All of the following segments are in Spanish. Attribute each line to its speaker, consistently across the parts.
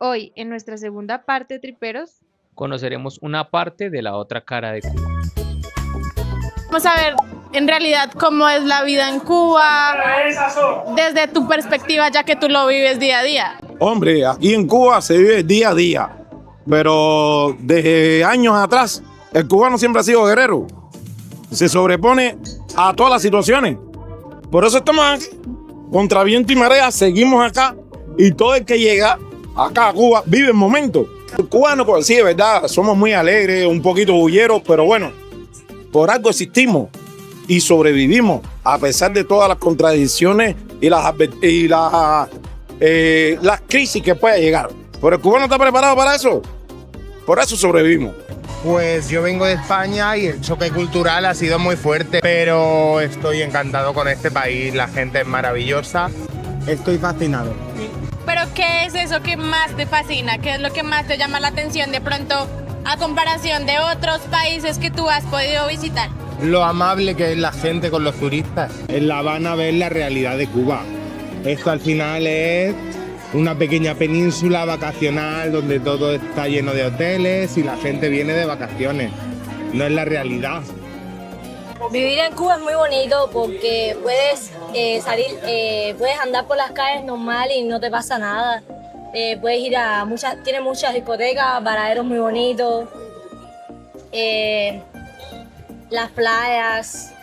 Speaker 1: Hoy, en nuestra segunda parte de Triperos,
Speaker 2: Conoceremos una parte de la otra cara de Cuba.
Speaker 3: Vamos a ver en realidad cómo es la vida en Cuba desde tu perspectiva, ya que tú lo vives día a día.
Speaker 4: Hombre, aquí en Cuba se vive día a día, pero desde años atrás el cubano siempre ha sido guerrero. Se sobrepone a todas las situaciones. Por eso estamos aquí, contra viento y marea, seguimos acá y todo el que llega acá a Cuba vive el momento. El cubano, pues sí, de verdad, somos muy alegres, un poquito bulleros, pero bueno, por algo existimos y sobrevivimos a pesar de todas las contradicciones y las crisis que pueda llegar. Pero el cubano está preparado para eso. Por eso sobrevivimos.
Speaker 5: Pues yo vengo de España y el choque cultural ha sido muy fuerte, pero estoy encantado con este país, la gente es maravillosa. Estoy fascinado.
Speaker 3: Pero ¿qué es eso que más te fascina? ¿Qué es lo que más te llama la atención de pronto a comparación de otros países que tú has podido visitar?
Speaker 5: Lo amable que es la gente con los turistas. En La Habana ver la realidad de Cuba. Esto al final es una pequeña península vacacional donde todo está lleno de hoteles y la gente viene de vacaciones. No es la realidad.
Speaker 6: Vivir en Cuba es muy bonito porque puedes salir, puedes andar por las calles normal y no te pasa nada. Puedes ir a tiene muchas discotecas, paraderos muy bonitos, las playas,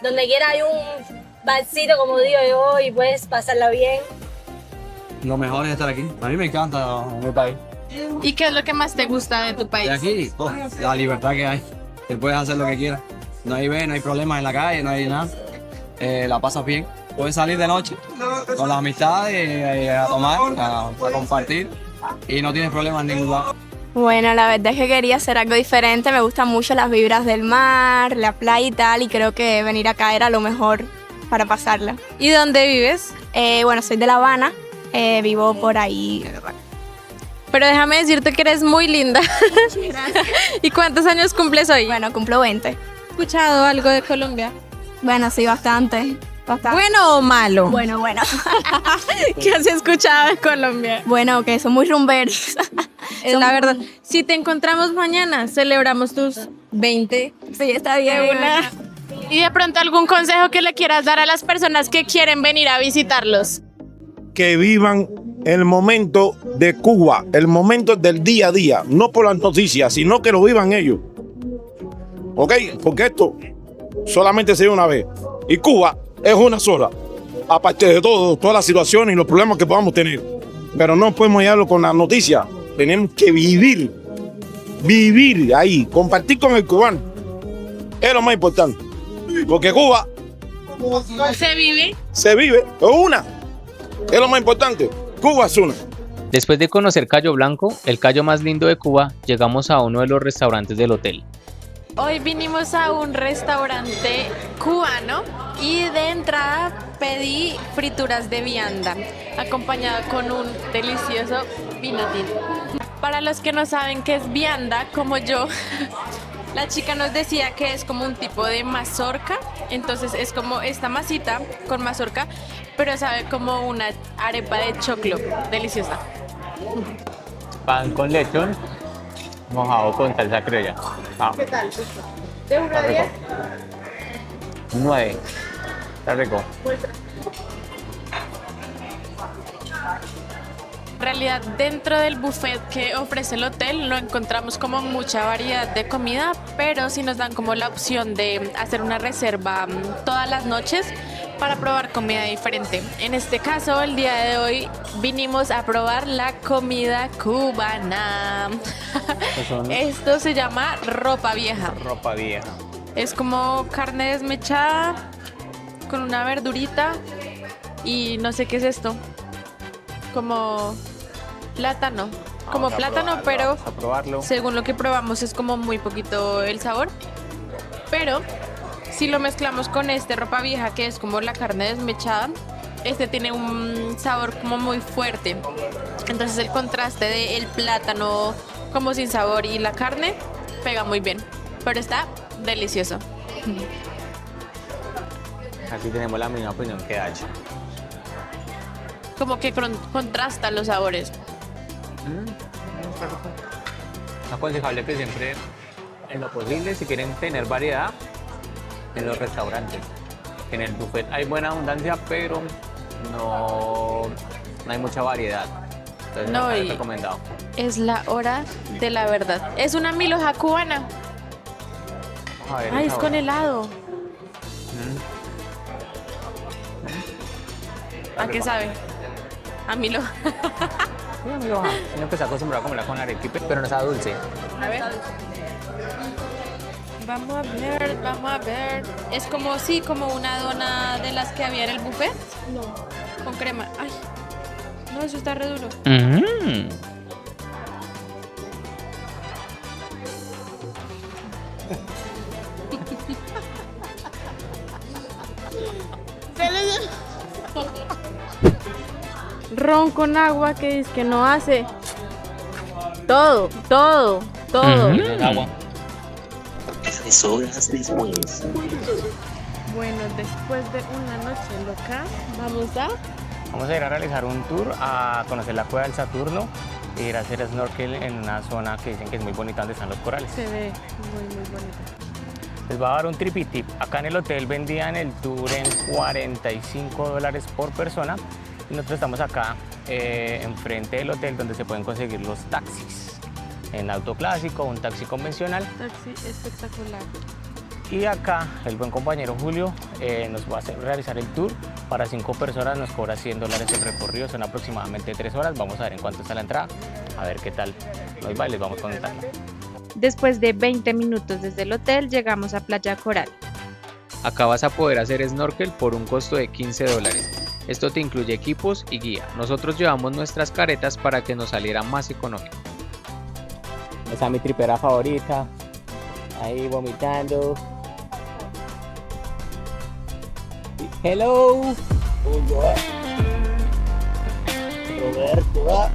Speaker 6: donde quiera hay un barcito, como digo yo, y puedes pasarla bien.
Speaker 7: Lo mejor es estar aquí. A mí me encanta mi país.
Speaker 3: ¿Y qué es lo que más te gusta de tu país?
Speaker 7: De aquí, la libertad que hay. Te puedes hacer lo que quieras. No hay problemas en la calle, no hay nada. La pasas bien. Puedes salir de noche con las amistades a tomar, a compartir y no tienes problemas en ningún lado.
Speaker 8: Bueno, la verdad es que quería hacer algo diferente. Me gustan mucho las vibras del mar, la playa y tal, y creo que venir acá era lo mejor para pasarla.
Speaker 1: ¿y dónde vives?
Speaker 8: Bueno, soy de La Habana, vivo por ahí.
Speaker 1: Pero déjame decirte que eres muy linda. ¿Y cuántos años cumples hoy?
Speaker 8: Bueno, cumplo 20.
Speaker 1: ¿Has escuchado algo de Colombia?
Speaker 8: Bueno, sí, bastante.
Speaker 1: ¿Bueno o malo?
Speaker 8: Bueno.
Speaker 1: ¿Qué has escuchado de Colombia?
Speaker 8: Bueno, que son muy rumberos.
Speaker 1: Es la verdad. Si te encontramos mañana, celebramos tus 20.
Speaker 8: Sí, está bien.
Speaker 3: Y de pronto algún consejo que le quieras dar a las personas que quieren venir a visitarlos.
Speaker 4: Que vivan el momento de Cuba, el momento del día a día, no por las noticias, sino que lo vivan ellos. ¿Ok? Porque esto solamente se vive una vez. Y Cuba es una sola. Aparte de todo, todas las situaciones y los problemas que podamos tener. Pero no podemos llevarlo con las noticias. Tenemos que vivir ahí, compartir con el cubano. Es lo más importante. Porque Cuba
Speaker 3: ¿Se vive?
Speaker 4: se vive, es una. Es lo más importante. Cuba es una.
Speaker 2: Después de conocer Cayo Blanco, el callo más lindo de Cuba, llegamos a uno de los restaurantes del hotel.
Speaker 1: Hoy vinimos a un restaurante cubano y de entrada pedí frituras de vianda, acompañada con un delicioso vino tinto. Para los que no saben qué es vianda, como yo, la chica nos decía que es como un tipo de mazorca, entonces es como esta masita con mazorca, pero sabe como una arepa de choclo, deliciosa.
Speaker 2: Pan con lechón, mojado con salsa criolla. ¿Qué tal? ¿De 1 a 10? 9. Está rico.
Speaker 3: En realidad, dentro del buffet que ofrece el hotel no encontramos como mucha variedad de comida, pero sí nos dan como la opción de hacer una reserva todas las noches para probar comida diferente. En este caso, el día de hoy vinimos a probar la comida cubana. Esto se llama ropa vieja.
Speaker 2: Ropa vieja.
Speaker 3: Es como carne desmechada con una verdurita y no sé qué es esto. Como plátano. Como plátano, pero
Speaker 2: Vamos a probarlo.
Speaker 3: según lo que probamos es como muy poquito el sabor. Pero si lo mezclamos con este ropa vieja, que es como la carne desmechada, este tiene un sabor como muy fuerte. Entonces el contraste del plátano como sin sabor y la carne pega muy bien. Pero está delicioso.
Speaker 2: Aquí tenemos la misma opinión que H.
Speaker 3: Como que contrasta los sabores.
Speaker 2: Está rico. Es aconsejable que siempre, en lo posible, si quieren tener variedad, en los restaurantes. En el buffet hay buena abundancia, pero no hay mucha variedad. Entonces,
Speaker 3: No,
Speaker 2: es
Speaker 3: y-
Speaker 2: recomendado.
Speaker 3: Es la hora de la verdad. Es una milhoja cubana.
Speaker 2: Vamos a ver el
Speaker 3: Ay, es
Speaker 2: sabor.
Speaker 3: con helado. ¿A qué sabe? A milhoja.
Speaker 2: Una milhoja. Uno que está acostumbrado a comerla con arequipe, pero no está dulce.
Speaker 3: A ver. Vamos a ver, vamos a ver. Es como, sí, como una dona de las que había en el buffet. No. Con crema. Ay. No, eso está re duro. Ron con agua que dice que no hace. Todo.
Speaker 2: Es agua.
Speaker 3: Bueno, después de una noche loca,
Speaker 2: Vamos a ir a realizar un tour a conocer la cueva del Saturno e ir a hacer snorkel en una zona que dicen que es muy bonita donde están los corales.
Speaker 3: se ve muy bonito.
Speaker 2: Les voy a dar un tripitip. Acá en el hotel vendían el tour en $45 por persona y nosotros estamos acá enfrente del hotel donde se pueden conseguir los taxis. En auto clásico, un taxi convencional.
Speaker 3: Taxi espectacular.
Speaker 2: Y acá el buen compañero Julio nos va a realizar el tour. Para 5 personas nos cobra $100 el recorrido, son aproximadamente 3 horas. Vamos a ver en cuánto está la entrada, a ver qué tal nos va y les vamos contando.
Speaker 9: Después de 20 minutos desde el hotel, llegamos a Playa Coral.
Speaker 10: Acá vas a poder hacer snorkel por un costo de $15. Esto te incluye equipos y guía. Nosotros llevamos nuestras caretas para que nos saliera más económico.
Speaker 2: Esa es mi tripera favorita, ahí vomitando. Hello. Roberto.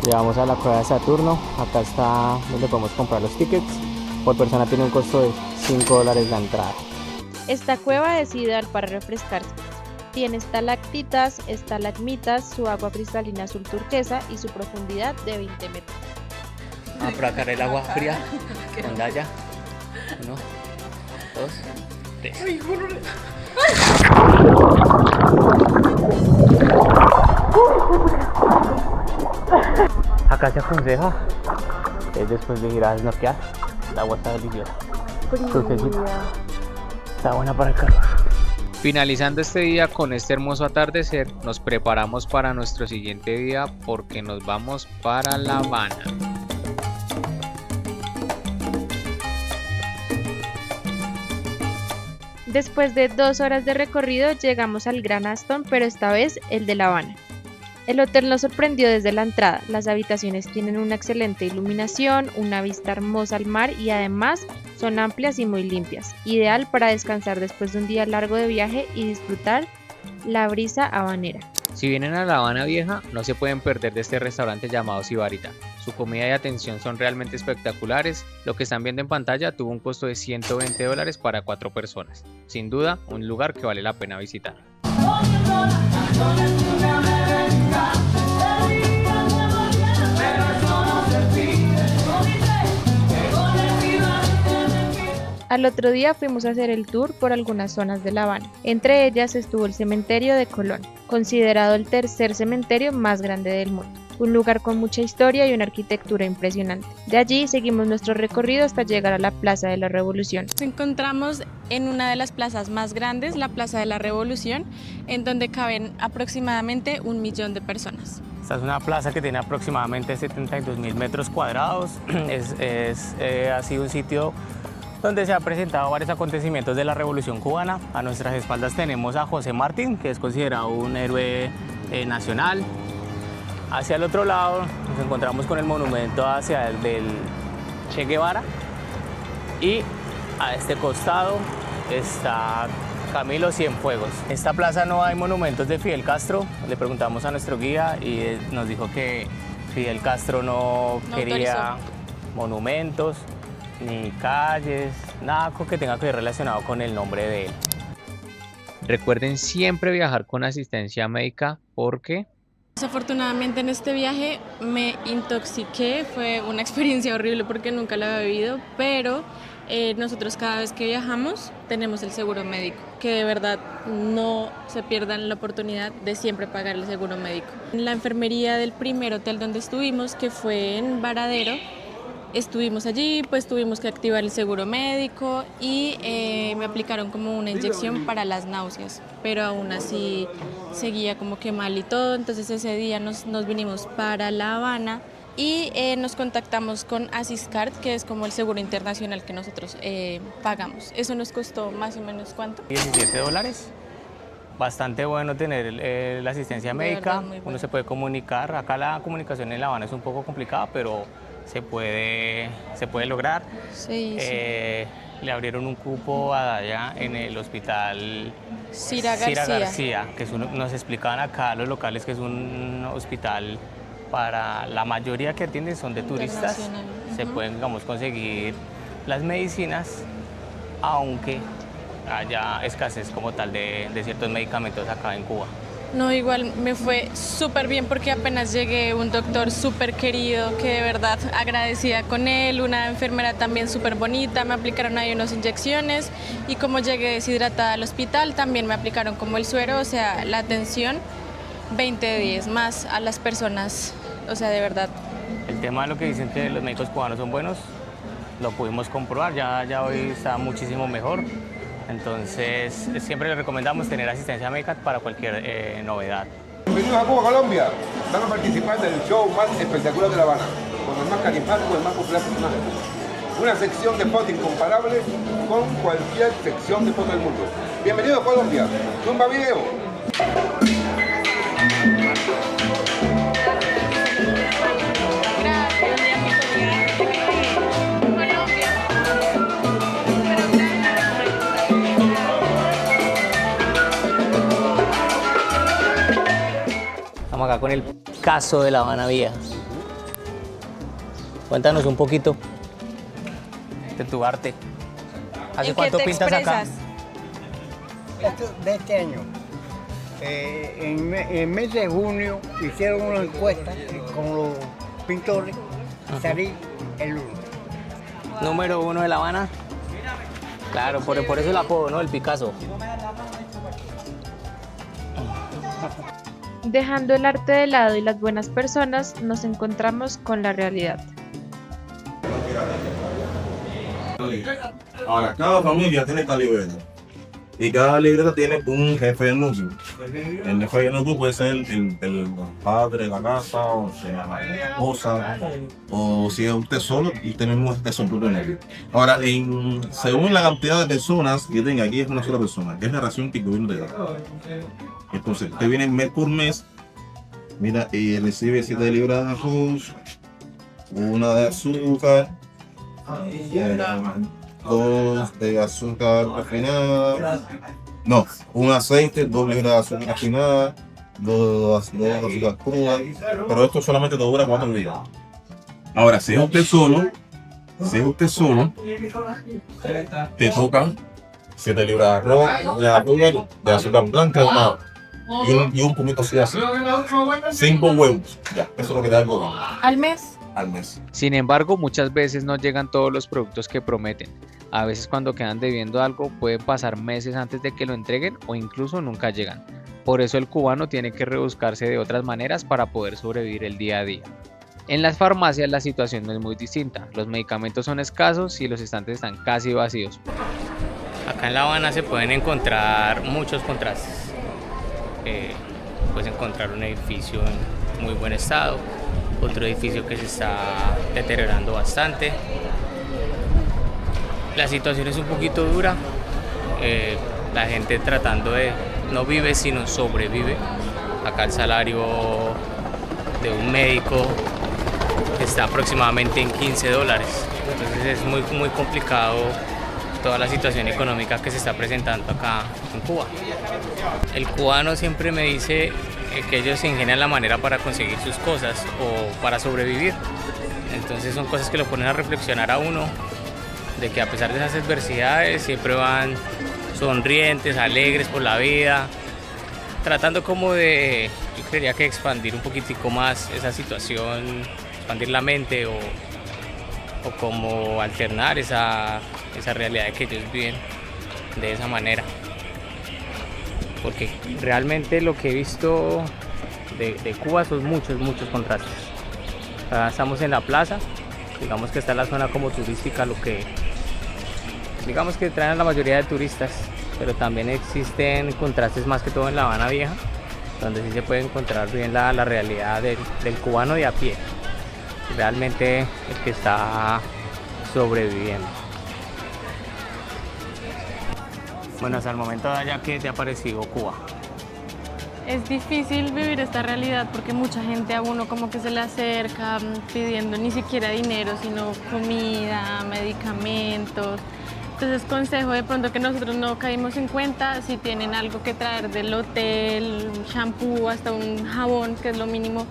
Speaker 2: Llegamos a la cueva de Saturno. Acá está donde podemos comprar los tickets. Por persona tiene un costo de $5 la entrada.
Speaker 9: Esta cueva es ideal para refrescarse. Tiene estalactitas, estalagmitas, su agua cristalina azul turquesa y su profundidad de 20 metros.
Speaker 2: Vamos a probar el agua fría con Daya. 1, 2, 3. Acá se aconseja después de ir a snorkear. El agua está deliciosa. Dulcecita. Está buena para el calor.
Speaker 10: Finalizando este día con este hermoso atardecer, nos preparamos para nuestro siguiente día porque nos vamos para La Habana.
Speaker 9: Después de 2 horas de recorrido llegamos al Gran Aston, pero esta vez el de La Habana. El hotel nos sorprendió desde la entrada. Las habitaciones tienen una excelente iluminación, una vista hermosa al mar y además son amplias y muy limpias. Ideal para descansar después de un día largo de viaje y disfrutar la brisa habanera.
Speaker 10: Si vienen a La Habana Vieja, no se pueden perder de este restaurante llamado Sibarita. Su comida y atención son realmente espectaculares. Lo que están viendo en pantalla tuvo un costo de $120 para 4 personas. Sin duda, un lugar que vale la pena visitar.
Speaker 9: Al otro día fuimos a hacer el tour por algunas zonas de La Habana. Entre ellas estuvo el cementerio de Colón, considerado el tercer cementerio más grande del mundo. Un lugar con mucha historia y una arquitectura impresionante. De allí seguimos nuestro recorrido hasta llegar a la Plaza de la Revolución.
Speaker 3: Nos encontramos en una de las plazas más grandes, la Plaza de la Revolución, en donde caben aproximadamente 1 millón de personas.
Speaker 2: Esta es una plaza que tiene aproximadamente 72.000 metros cuadrados. Ha sido un sitio donde se han presentado varios acontecimientos de la Revolución Cubana. A nuestras espaldas tenemos a José Martín, que es considerado un héroe nacional. Hacia el otro lado nos encontramos con el monumento hacia el del Che Guevara. Y a este costado está Camilo Cienfuegos. En esta plaza no hay monumentos de Fidel Castro. Le preguntamos a nuestro guía y nos dijo que Fidel Castro no quería monumentos, ni calles, nada que tenga que ver relacionado con el nombre de él.
Speaker 10: Recuerden siempre viajar con asistencia médica porque
Speaker 3: Desafortunadamente en este viaje me intoxiqué, fue una experiencia horrible porque nunca la había vivido, pero nosotros cada vez que viajamos tenemos el seguro médico, que de verdad no se pierdan la oportunidad de siempre pagar el seguro médico. En la enfermería del primer hotel donde estuvimos, que fue en Varadero, estuvimos allí, pues tuvimos que activar el seguro médico y me aplicaron como una inyección para las náuseas, pero aún así seguía como que mal y todo, entonces ese día nos vinimos para La Habana y nos contactamos con Asiscard, que es como el seguro internacional que nosotros pagamos. Eso nos costó más o menos ¿cuánto?
Speaker 2: $17. Bastante bueno tener la asistencia médica,
Speaker 3: muy bueno.
Speaker 2: Uno se puede comunicar. Acá la comunicación en La Habana es un poco complicada, pero se puede lograr.
Speaker 3: Sí.
Speaker 2: Le abrieron un cupo a Daya en el hospital
Speaker 3: Cira
Speaker 2: García, que nos explicaban acá los locales que es un hospital para la mayoría que atienden son de turistas. Se pueden, digamos, conseguir las medicinas, aunque haya escasez como tal de ciertos medicamentos acá en Cuba.
Speaker 3: No, igual me fue súper bien porque apenas llegué, un doctor súper querido, que de verdad agradecida con él, una enfermera también súper bonita, me aplicaron ahí unas inyecciones y como llegué deshidratada al hospital también me aplicaron como el suero, o sea, la atención 20 de 10 más a las personas, o sea, de verdad.
Speaker 2: El tema de lo que dicen que los médicos cubanos son buenos, lo pudimos comprobar, ya hoy está muchísimo mejor. Entonces, siempre les recomendamos tener asistencia médica para cualquier novedad.
Speaker 11: Bienvenidos a Cuba, Colombia. Van a participar del show más espectacular de La Habana, con el más carismático y el más popular personaje. Una sección de fotos incomparable con cualquier sección de fotos del mundo. Bienvenidos a Colombia. Zumba video.
Speaker 2: Estamos acá con el Picasso de La Habana Vieja. Cuéntanos un poquito de tu arte. ¿Hace cuánto pintas acá?
Speaker 12: De este año. En el mes de junio hicieron una encuesta con los pintores y salí el 1.
Speaker 2: ¿Número 1 de La Habana? Claro, por eso el apodo, ¿no? El Picasso.
Speaker 9: Dejando el arte de lado y las buenas personas, nos encontramos con la realidad.
Speaker 13: Ahora, cada familia tiene esta libreta. Y cada libreta tiene un jefe de núcleo. El jefe de núcleo puede ser el padre de la casa, o sea, la esposa, o si es usted solo y tenemos este solo de núcleo. Ahora, según la cantidad de personas que tenga, aquí es una sola persona, que es la ración que el gobierno te da. Entonces, usted viene mes por mes, mira, y recibe 7 libras de arroz, una de azúcar, 2 de azúcar refinada, no, un aceite, 2 libras de azúcar refinada, 2 de azúcar cruda, pero esto solamente te dura 4 días. Ahora, si es usted solo, te tocan 7 libras de arroz, de azúcar blanca, y un poquito así, 5 huevos, ya, eso es lo que da el gobierno.
Speaker 3: ¿Al mes?
Speaker 13: Al mes.
Speaker 10: Sin embargo, muchas veces no llegan todos los productos que prometen. A veces cuando quedan debiendo algo pueden pasar meses antes de que lo entreguen o incluso nunca llegan. Por eso el cubano tiene que rebuscarse de otras maneras para poder sobrevivir el día a día. En las farmacias la situación no es muy distinta. Los medicamentos son escasos y los estantes están casi vacíos.
Speaker 2: Acá en La Habana se pueden encontrar muchos contrastes. Puedes encontrar un edificio en muy buen estado, otro edificio que se está deteriorando bastante. La situación es un poquito dura, la gente tratando de no vive sino sobrevive. Acá el salario de un médico está aproximadamente en $15, entonces es muy complicado toda la situación económica que se está presentando acá en Cuba. El cubano siempre me dice que ellos se ingenian la manera para conseguir sus cosas o para sobrevivir. Entonces son cosas que lo ponen a reflexionar a uno, de que a pesar de esas adversidades siempre van sonrientes, alegres por la vida, tratando como de yo creería que expandir un poquitico más esa situación, expandir la mente o como alternar esa realidad de que ellos viven de esa manera. Porque realmente lo que he visto de Cuba son muchos contrastes. Acá estamos en la plaza, digamos que está la zona como turística, lo que digamos que traen a la mayoría de turistas, pero también existen contrastes más que todo en La Habana Vieja, donde sí se puede encontrar bien la realidad del cubano de a pie, realmente el que está sobreviviendo. Bueno, hasta el momento, ya que te ha parecido Cuba.
Speaker 3: Es difícil vivir esta realidad porque mucha gente a uno como que se le acerca pidiendo ni siquiera dinero, sino comida, medicamentos. Entonces consejo de pronto que nosotros no caímos en cuenta, si tienen algo que traer del hotel, un shampoo, hasta un jabón, que es lo mínimo,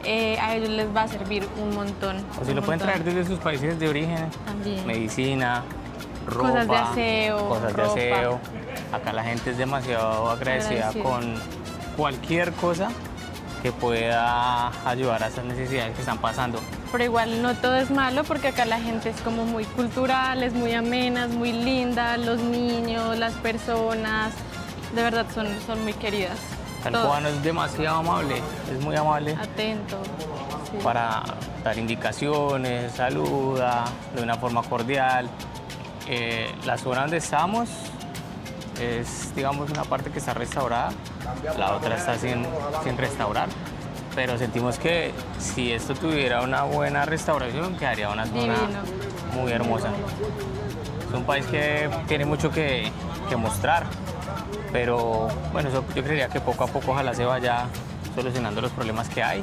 Speaker 3: a ellos les va a servir un montón.
Speaker 2: O si lo pueden traer desde sus países de origen,
Speaker 3: también.
Speaker 2: Medicina, ropa,
Speaker 3: cosas de aseo,
Speaker 2: cosas de aseo. Acá la gente es demasiado agradecida con cualquier cosa que pueda ayudar a esas necesidades que están pasando.
Speaker 3: Pero igual no todo es malo porque acá la gente es como muy cultural, es muy amena, es muy linda, los niños, las personas, de verdad son muy queridas.
Speaker 2: El cubano es demasiado amable, es muy amable.
Speaker 3: Atento. Sí.
Speaker 2: Para dar indicaciones, saluda de una forma cordial. La zona donde estamos es, digamos, una parte que está restaurada, la otra está sin restaurar, pero sentimos que si esto tuviera una buena restauración quedaría una zona muy hermosa. Es un país que tiene mucho que mostrar, pero bueno, yo creería que poco a poco ojalá se vaya solucionando los problemas que hay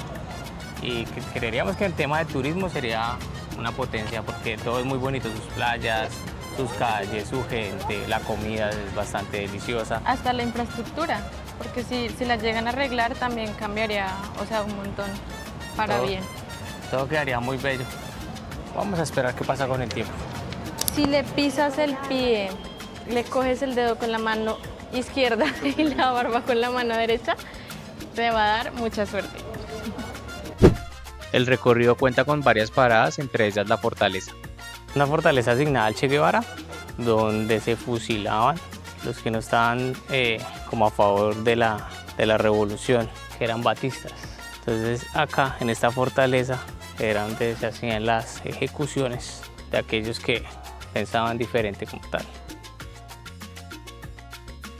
Speaker 2: y que creeríamos que el tema de turismo sería una potencia porque todo es muy bonito, sus playas, sus calles, su gente, la comida es bastante deliciosa.
Speaker 3: Hasta la infraestructura, porque si la llegan a arreglar también cambiaría, o sea, un montón para bien.
Speaker 2: Todo quedaría muy bello. Vamos a esperar qué pasa con el tiempo.
Speaker 3: Si le pisas el pie, le coges el dedo con la mano izquierda y la barba con la mano derecha, te va a dar mucha suerte.
Speaker 10: El recorrido cuenta con varias paradas, entre ellas la fortaleza.
Speaker 2: Una fortaleza asignada al Che Guevara, donde se fusilaban los que no estaban como a favor de la revolución, que eran batistas. Entonces acá, en esta fortaleza, era donde se hacían las ejecuciones de aquellos que pensaban diferente como tal.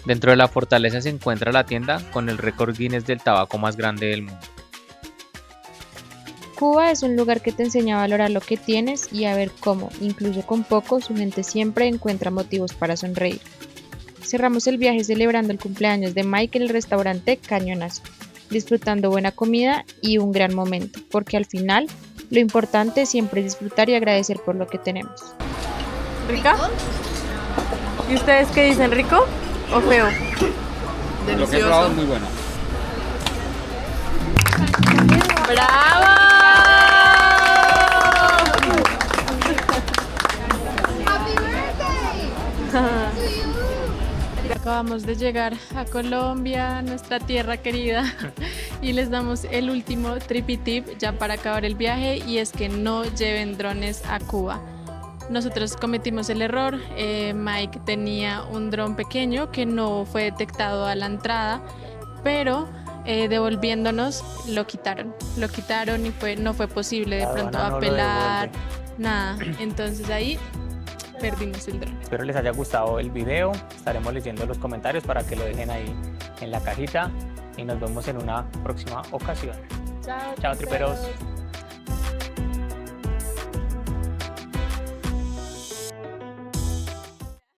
Speaker 10: Dentro de la fortaleza se encuentra la tienda con el récord Guinness del tabaco más grande del mundo.
Speaker 9: Cuba es un lugar que te enseña a valorar lo que tienes y a ver cómo, incluso con poco, su gente siempre encuentra motivos para sonreír. Cerramos el viaje celebrando el cumpleaños de Mike en el restaurante Cañonazo, disfrutando buena comida y un gran momento, porque al final lo importante siempre es disfrutar y agradecer por lo que tenemos.
Speaker 3: ¿Rica? ¿Y ustedes qué dicen, rico o feo?
Speaker 7: Lo que he probado es muy bueno.
Speaker 3: ¡Bravo! Acabamos de llegar a Colombia, nuestra tierra querida, y les damos el último trippy tip ya para acabar el viaje, y es que no lleven drones a Cuba. Nosotros cometimos el error, Mike tenía un dron pequeño que no fue detectado a la entrada, pero devolviéndonos lo quitaron y no fue posible de pronto apelar, nada, entonces ahí perdimos el dron.
Speaker 2: Espero les haya gustado el video, estaremos leyendo los comentarios para que lo dejen ahí en la cajita y nos vemos en una próxima ocasión.
Speaker 3: Chao,
Speaker 2: chao triperos.